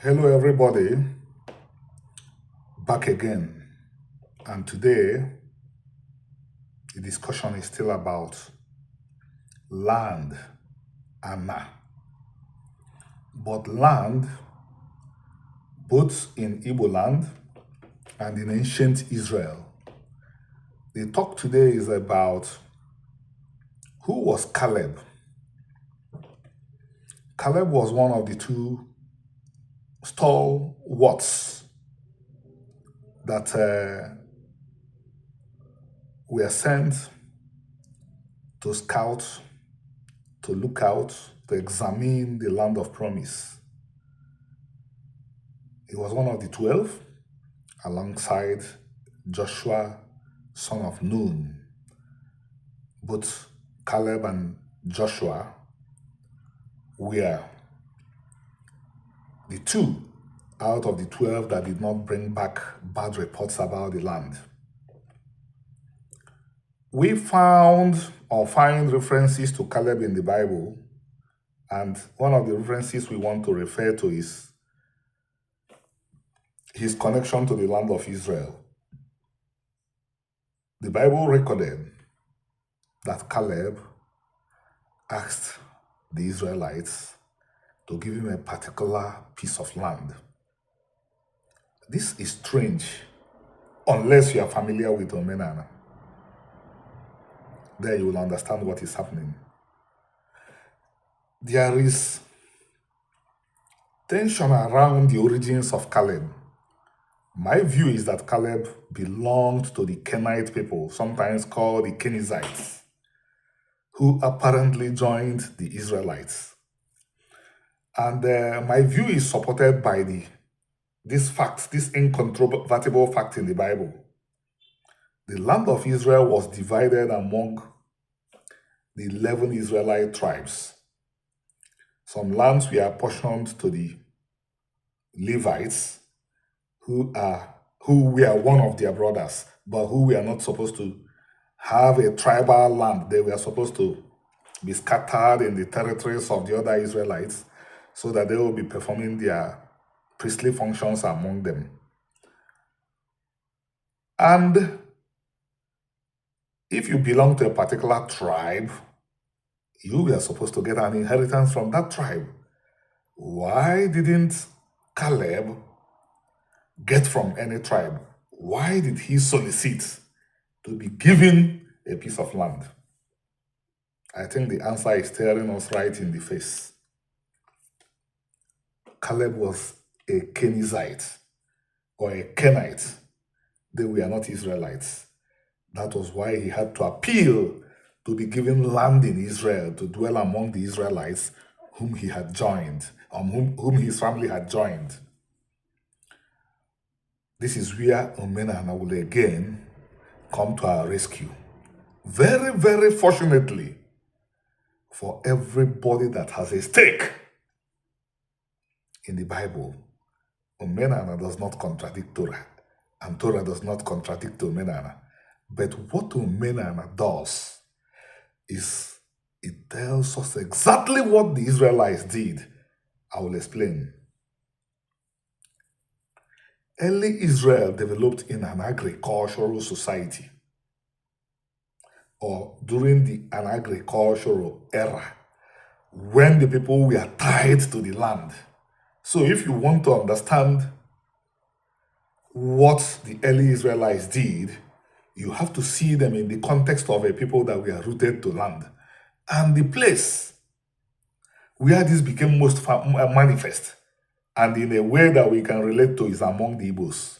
Hello, everybody. Back again. And today, the discussion is still about land, Anna. But land, both in Igbo land and in ancient Israel. The talk today is about who was Caleb. Caleb was one of the two stalwarts that were sent to scout, to look out, to examine the land of promise. He was one of the 12, alongside Joshua, son of Nun. Both Caleb and Joshua were the two out of the 12 that did not bring back bad reports about the land. We find references to Caleb in the Bible, and one of the references we want to refer to is his connection to the land of Israel. The Bible recorded that Caleb asked the Israelites to give him a particular piece of land. This is strange, unless you are familiar with Omenana. There you will understand what is happening. There is tension around the origins of Caleb. My view is that Caleb belonged to the Kenite people, sometimes called the Kenizzites, who apparently joined the Israelites. And my view is supported by this incontrovertible fact in the Bible. The land of Israel was divided among the 11 Israelite tribes. Some lands were apportioned to the Levites, who were one of their brothers, but who were not supposed to have a tribal land. They were supposed to be scattered in the territories of the other Israelites so that they will be performing their priestly functions among them. And if you belong to a particular tribe, you were supposed to get an inheritance from that tribe. Why didn't Caleb get from any tribe? Why did he solicit to be given a piece of land? I think the answer is staring us right in the face. Caleb was a Kenizzite or a Kenite. They were not Israelites. That was why he had to appeal to be given land in Israel to dwell among the Israelites whom he had joined, whom his family had joined. This is where Omenana will again come to our rescue. Very, very fortunately for everybody that has a stake in the Bible, Omenana does not contradict Torah, and Torah does not contradict Omenana. But what Omenana does is it tells us exactly what the Israelites did. I will explain. Early Israel developed in an agricultural society, or during an agricultural era, when the people were tied to the land. So if you want to understand what the early Israelites did, you have to see them in the context of a people that were rooted to land. And the place where this became most manifest, and in a way that we can relate to, is among the Igbos.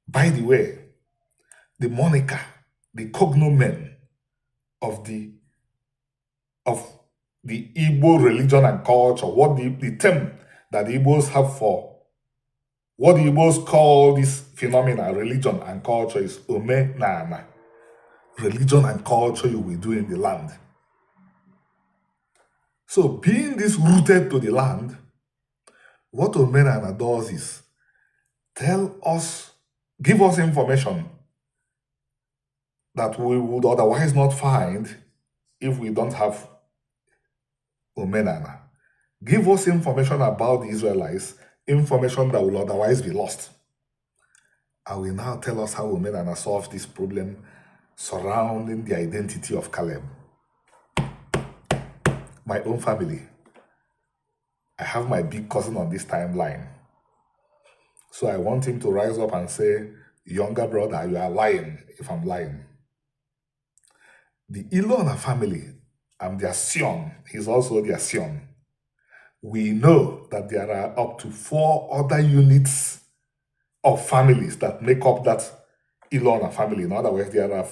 By the way, the moniker, the cognomen of the Igbo religion and culture, what the term that the Igbos have for what the Igbos call this phenomena, religion and culture, is Omenana. Religion and culture you will do in the land. So being this rooted to the land, what Omenana does is give us information that we would otherwise not find if we don't have Omenana. Give us information about the Israelites, information that will otherwise be lost. I will now tell us how Omenana solved this problem surrounding the identity of Caleb. My own family. I have my big cousin on this timeline. So I want him to rise up and say, younger brother, you are lying if I'm lying. The Ilona family, I'm their son. He's also their son. We know that there are up to 4 other units of families that make up that Ilona family. In other words, there are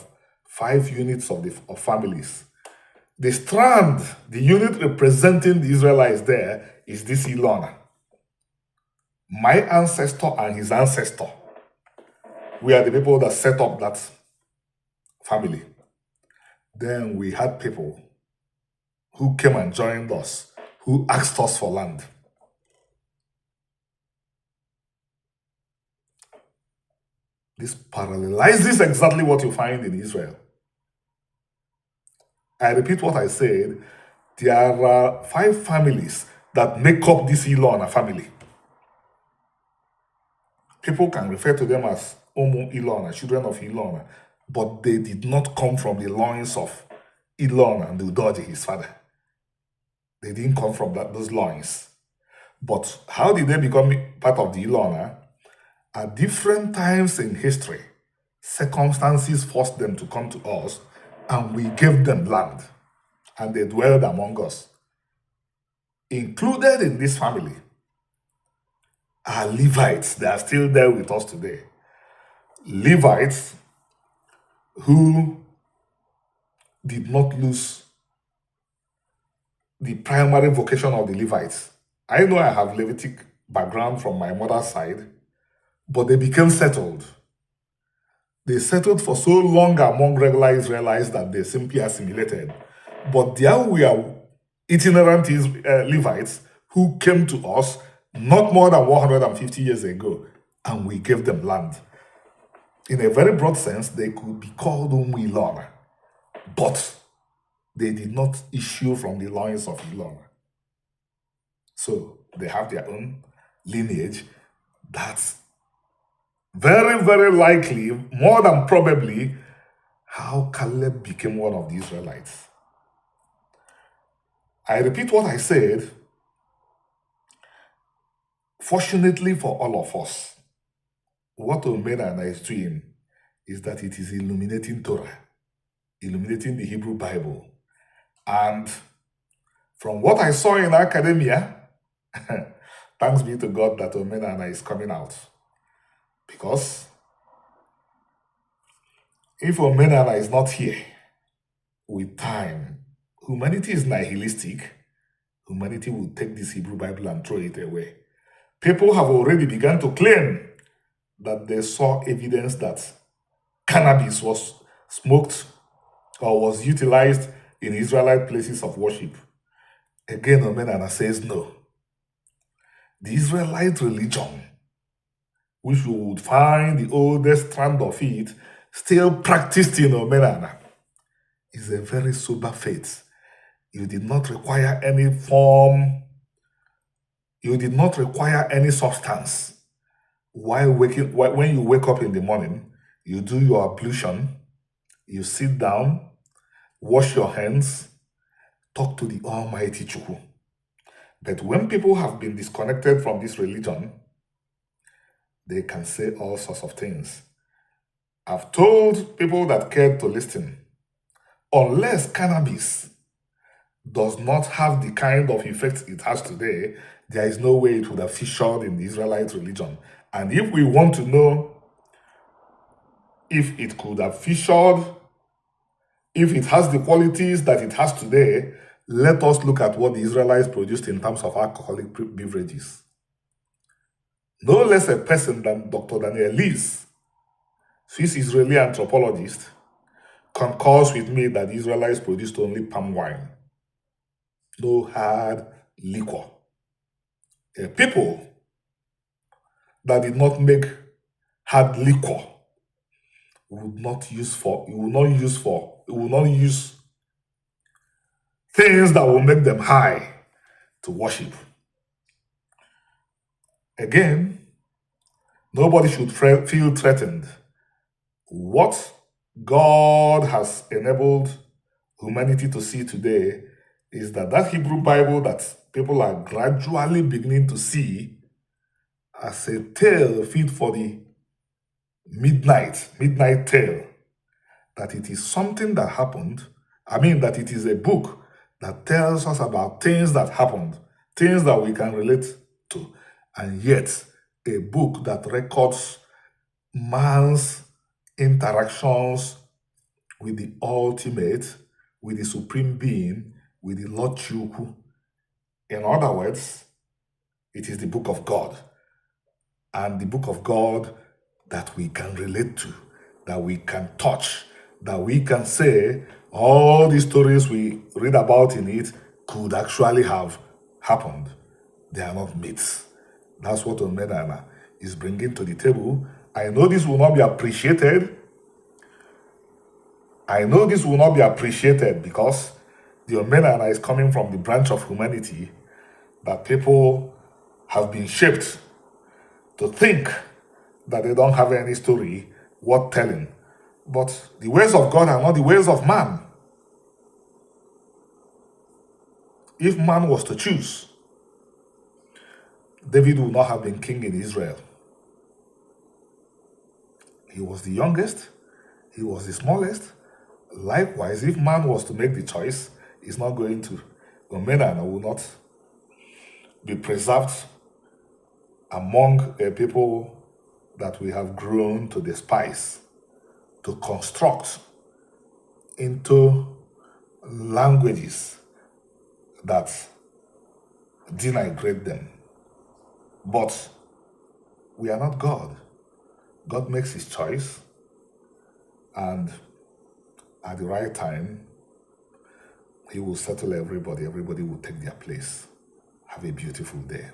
5 units of families. The strand, the unit representing the Israelites there is this Ilona. My ancestor and his ancestor. We are the people that set up that family. Then we had people who came and joined us, who asked us for land. This parallelizes exactly what you find in Israel. I repeat what I said. There are 5 families that make up this Ilona family. People can refer to them as Omu Ilona, children of Ilona, but they did not come from the loins of Ilona and Udoji, his father. They didn't come from those loins. But how did they become part of the Ilona? At different times in history, circumstances forced them to come to us, and we gave them land, and they dwelled among us. Included in this family are Levites. They are still there with us today. Levites who did not lose the primary vocation of the Levites. I know I have Levitic background from my mother's side, but they became settled. They settled for so long among regular Israelites that they simply assimilated. But there we are, itinerant Levites who came to us not more than 150 years ago, and we gave them land. In a very broad sense, they could be called Ilona, but they did not issue from the loins of Ilona. So they have their own lineage. That's very, very likely, more than probably, how Caleb became one of the Israelites. I repeat what I said. Fortunately for all of us, what Omenana is doing is that it is illuminating Torah, illuminating the Hebrew Bible. And from what I saw in academia, thanks be to God that Omenana is coming out. Because if Omenana is not here, with time, humanity is nihilistic. Humanity will take this Hebrew Bible and throw it away. People have already begun to claim that they saw evidence that cannabis was smoked or was utilized in Israelite places of worship. Again, Omenana says no. The Israelite religion, which we would find the oldest strand of it still practiced in Omenana, is a very sober faith. You did not require any form, you did not require any substance. When you wake up in the morning, you do your ablution, you sit down, wash your hands, talk to the Almighty Chukwu. But when people have been disconnected from this religion, they can say all sorts of things. I've told people that cared to listen, unless cannabis does not have the kind of effect it has today, there is no way it would have featured in the Israelite religion. And if we want to know if it could have featured, if it has the qualities that it has today, let us look at what the Israelites produced in terms of alcoholic beverages. No less a person than Dr. Daniel Lees, Swiss-Israeli anthropologist, concurs with me that the Israelites produced only palm wine, no hard liquor. People that did not make hard liquor will not use things that will make them high to worship. Again, nobody should feel threatened. What God has enabled humanity to see today is that Hebrew Bible that people are gradually beginning to see as a tale fit for the midnight tale, that it is something that happened. I mean, that it is a book that tells us about things that happened, things that we can relate to, and yet a book that records man's interactions with the ultimate, with the supreme being, with the Lord Chukwu. In other words, it is the book of God, and the book of God that we can relate to, that we can touch, that we can say all the stories we read about in it could actually have happened. They are not myths. That's what Omenana is bringing to the table. I know this will not be appreciated. Because the Omenana is coming from the branch of humanity that people have been shaped to think that they don't have any story worth telling. But the ways of God are not the ways of man. If man was to choose, David would not have been king in Israel. He was the youngest. He was the smallest. Likewise, if man was to make the choice, he's not going to. Omenana will not be preserved among a people that we have grown to despise, to construct into languages that denigrate them. But we are not God. God makes his choice, and at the right time, he will settle everybody. Everybody will take their place. Have a beautiful day.